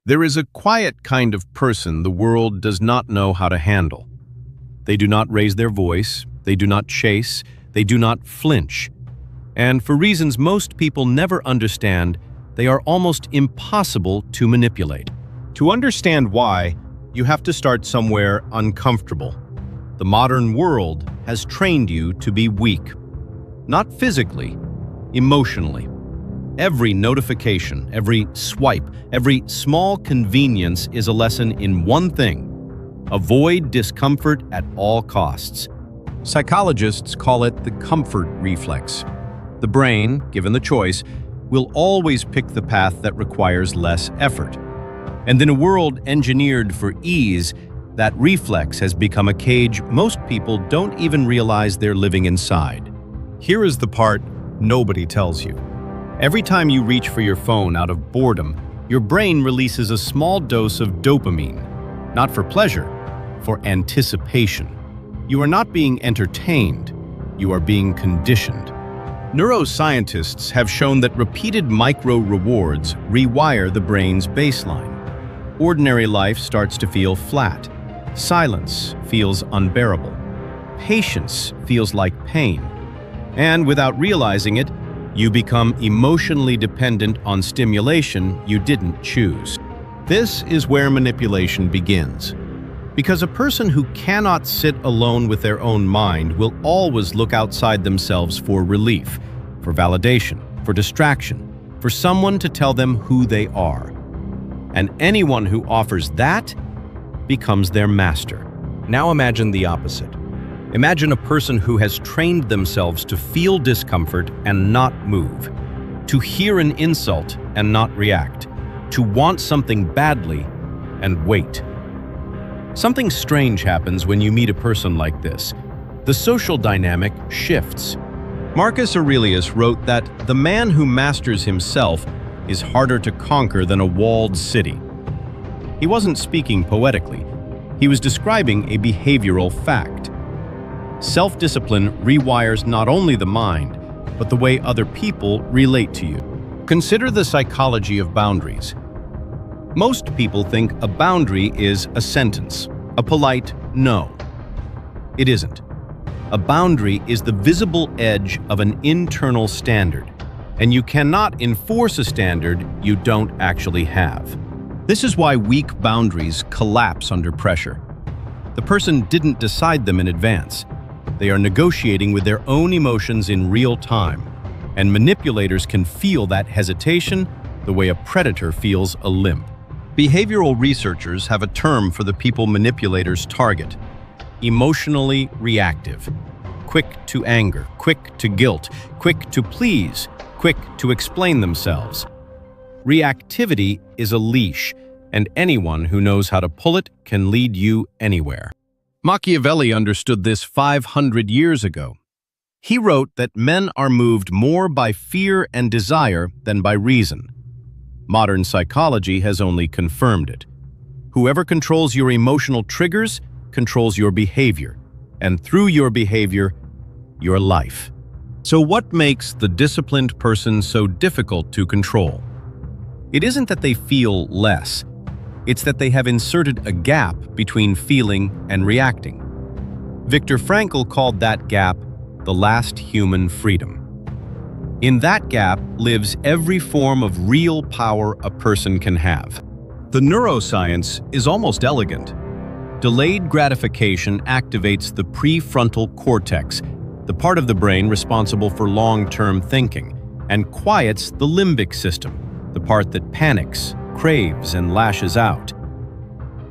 There is a quiet kind of person the world does not know how to handle. They do not raise their voice, they do not chase, they do not flinch. And for reasons most people never understand, they are almost impossible to manipulate. To understand why, you have to start somewhere uncomfortable. The modern world has trained you to be weak. Not physically, emotionally. Every notification, every swipe, every small convenience is a lesson in one thing: avoid discomfort at all costs. Psychologists call it the comfort reflex. The brain, given the choice, will always pick the path that requires less effort. And in a world engineered for ease, that reflex has become a cage most people don't even realize they're living inside. Here is the part nobody tells you. Every time you reach for your phone out of boredom, your brain releases a small dose of dopamine. Not for pleasure, for anticipation. You are not being entertained, you are being conditioned. Neuroscientists have shown that repeated micro-rewards rewire the brain's baseline. Ordinary life starts to feel flat. Silence feels unbearable. Patience feels like pain. And without realizing it, you become emotionally dependent on stimulation you didn't choose. This is where manipulation begins. Because a person who cannot sit alone with their own mind will always look outside themselves for relief, for validation, for distraction, for someone to tell them who they are. And anyone who offers that becomes their master. Now imagine the opposite. Imagine a person who has trained themselves to feel discomfort and not move, to hear an insult and not react, to want something badly and wait. Something strange happens when you meet a person like this. The social dynamic shifts. Marcus Aurelius wrote that the man who masters himself is harder to conquer than a walled city. He wasn't speaking poetically. He was describing a behavioral fact. Self-discipline rewires not only the mind, but the way other people relate to you. Consider the psychology of boundaries. Most people think a boundary is a sentence, a polite no. It isn't. A boundary is the visible edge of an internal standard, and you cannot enforce a standard you don't actually have. This is why weak boundaries collapse under pressure. The person didn't decide them in advance. They are negotiating with their own emotions in real time, and manipulators can feel that hesitation the way a predator feels a limp. Behavioral researchers have a term for the people manipulators target: emotionally reactive. Quick to anger, quick to guilt, quick to please, quick to explain themselves. Reactivity is a leash, and anyone who knows how to pull it can lead you anywhere. Machiavelli understood this 500 years ago. He wrote that men are moved more by fear and desire than by reason. Modern psychology has only confirmed it. Whoever controls your emotional triggers controls your behavior, and through your behavior, your life. So what makes the disciplined person so difficult to control? It isn't that they feel less. It's that they have inserted a gap between feeling and reacting. Viktor Frankl called that gap the last human freedom. In that gap lives every form of real power a person can have. The neuroscience is almost elegant. Delayed gratification activates the prefrontal cortex, the part of the brain responsible for long-term thinking, and quiets the limbic system, the part that panics, craves, and lashes out.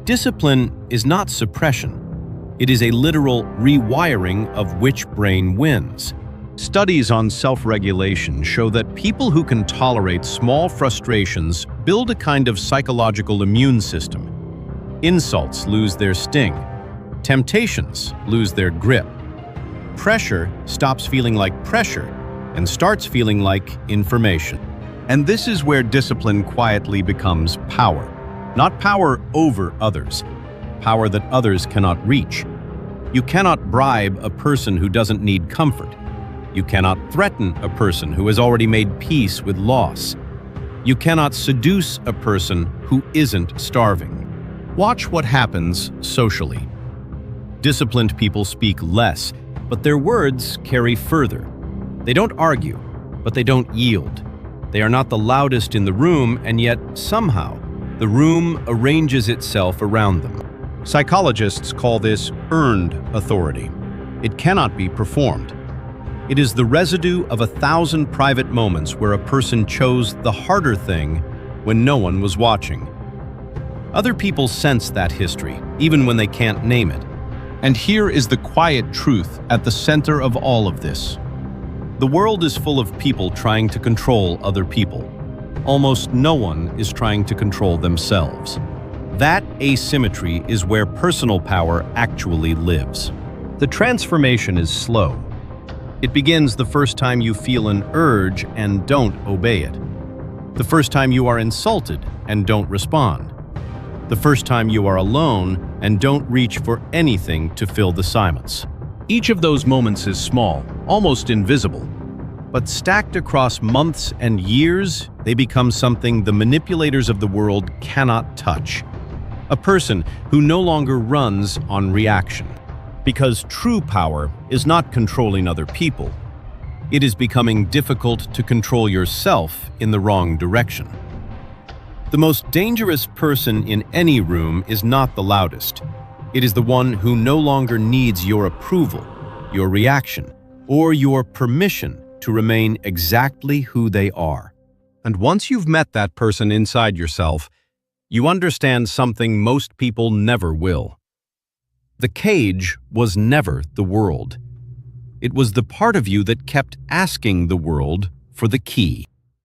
Discipline is not suppression. It is a literal rewiring of which brain wins. Studies on self-regulation show that people who can tolerate small frustrations build a kind of psychological immune system. Insults lose their sting. Temptations lose their grip. Pressure stops feeling like pressure and starts feeling like information. And this is where discipline quietly becomes power. Not power over others, power that others cannot reach. You cannot bribe a person who doesn't need comfort. You cannot threaten a person who has already made peace with loss. You cannot seduce a person who isn't starving. Watch what happens socially. Disciplined people speak less, but their words carry further. They don't argue, but they don't yield. They are not the loudest in the room, and yet, somehow, the room arranges itself around them. Psychologists call this earned authority. It cannot be performed. It is the residue of 1,000 private moments where a person chose the harder thing when no one was watching. Other people sense that history, even when they can't name it. And here is the quiet truth at the center of all of this. The world is full of people trying to control other people. Almost no one is trying to control themselves. That asymmetry is where personal power actually lives. The transformation is slow. It begins the first time you feel an urge and don't obey it. The first time you are insulted and don't respond. The first time you are alone and don't reach for anything to fill the silence. Each of those moments is small, almost invisible. But stacked across months and years, they become something the manipulators of the world cannot touch. A person who no longer runs on reaction. Because true power is not controlling other people. It is becoming difficult to control yourself in the wrong direction. The most dangerous person in any room is not the loudest. It is the one who no longer needs your approval, your reaction, or your permission to remain exactly who they are. And once you've met that person inside yourself, you understand something most people never will. The cage was never the world. It was the part of you that kept asking the world for the key.